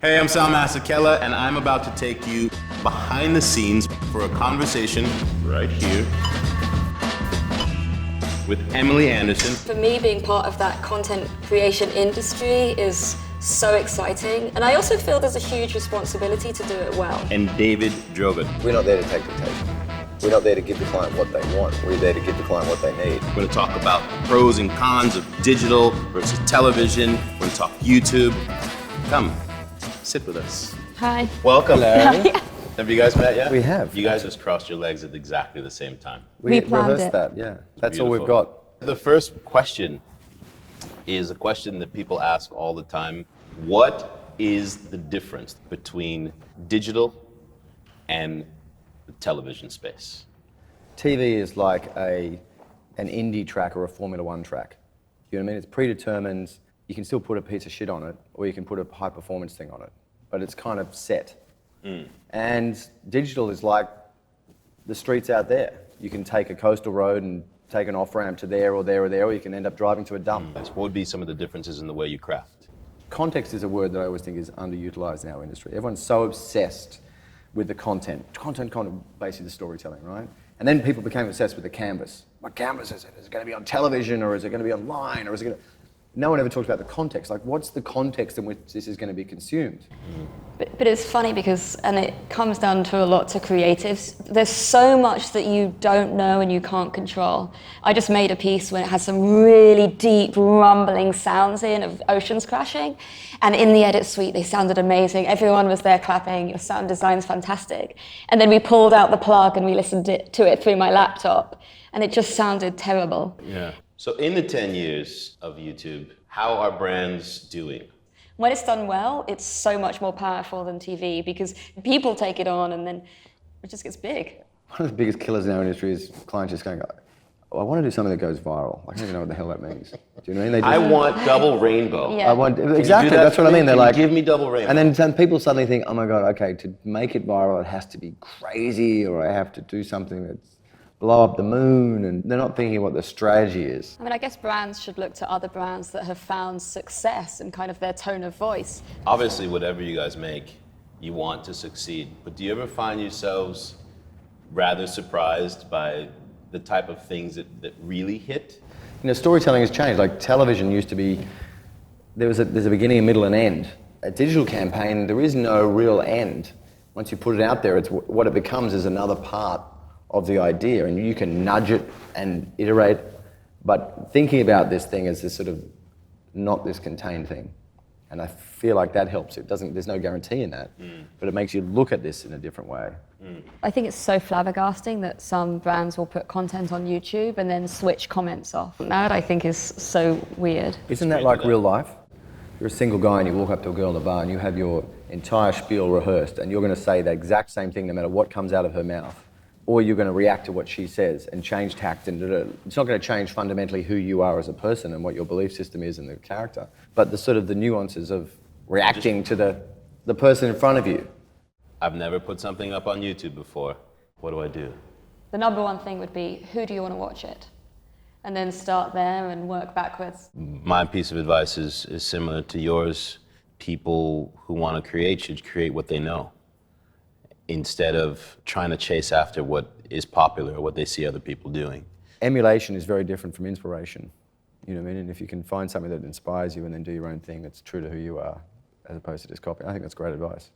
Hey, I'm Sal Masekela, and I'm about to take you behind the scenes for a conversation right here with Emily Anderson. For me, being part of that content creation industry is so exciting. And I also feel there's a huge responsibility to do it well. And David Drogan. We're not there to take dictation. We're not there to give the client what they want. We're there to give the client what they need. We're going to talk about the pros and cons of digital versus television. We're going to talk YouTube. Come, sit with us. Hi. Welcome. Hello. Have you guys met yet? We have. You guys just crossed your legs at exactly the same time. We planned rehearsed it. that, yeah. That's all Beautiful. we've got. The first question is a question that people ask all the time. What is the difference between digital and the television space? TV is like an indie track or a Formula One track. You know what I mean? It's predetermined. You can still put a piece of shit on it, or you can put a high performance thing on it, but it's kind of set. And digital is like the streets out there. You can take a coastal road and take an off-ramp to there or there or there, or you can end up driving to a dump. What would be some of the differences in the way you craft? Context is a word that I always think is underutilized in our industry. Everyone's so obsessed with the content, basically the storytelling, right? And then people became obsessed with the canvas. What canvas is it? Is it going to be on television, or is it going to be online, or is it going to... No one ever talks about the context. Like, what's the context in which this is going to be consumed? But it's funny because, and it comes down to a lot to creatives, there's so much that you don't know and you can't control. I just made a piece when it had some really deep rumbling sounds in of oceans crashing, and in the edit suite they sounded amazing. Everyone was there clapping, your sound design's fantastic. And then we pulled out the plug and we listened to it through my laptop, and it just sounded terrible. Yeah. So in the 10 years of YouTube, how are brands doing? When it's done well, it's so much more powerful than TV because people take it on and then it just gets big. One of the biggest killers in our industry is clients just going, oh, I want to do something that goes viral. I don't even know what the hell that means. Do you know what I mean? They just, I want double rainbow. Yeah. I want, Can you exactly, do that that's for what I me? mean. They're Can you like, give me double rainbow. and then some people suddenly think, oh my God, okay, to make it viral, it has to be crazy, or I have to do something that's blow up the moon, and they're not thinking what the strategy is. I mean, I guess brands should look to other brands that have found success and kind of their tone of voice. Obviously, whatever you guys make, you want to succeed. But do you ever find yourselves rather surprised by the type of things that really hit? You know, storytelling has changed. Like television used to be, there's a beginning, a middle, and end. A digital campaign, there is no real end. Once you put it out there, it's what it becomes is another part of the idea, and you can nudge it and iterate, but thinking about this thing as this sort of not this contained thing, and I feel like that helps. There's no guarantee in that, but it makes you look at this in a different way. I think it's so flabbergasting that some brands will put content on YouTube and then switch comments off. That I think is so weird. Isn't that like real life? You're a single guy and you walk up to a girl in a bar and you have your entire spiel rehearsed, and you're going to say the exact same thing no matter what comes out of her mouth. Or you're going to react to what she says and change tact, and it's not going to change fundamentally who you are as a person and what your belief system is and the character, but the sort of the nuances of reacting to the person in front of you. I've never put something up on YouTube before. What do I do? The number one thing would be, who do you want to watch it? And then start there and work backwards. My piece of advice is similar to yours. People who want to create should create what they know, instead of trying to chase after what is popular or what they see other people doing. Emulation is very different from inspiration. You know what I mean? And if you can find something that inspires you and then do your own thing that's true to who you are, as opposed to just copying, I think that's great advice.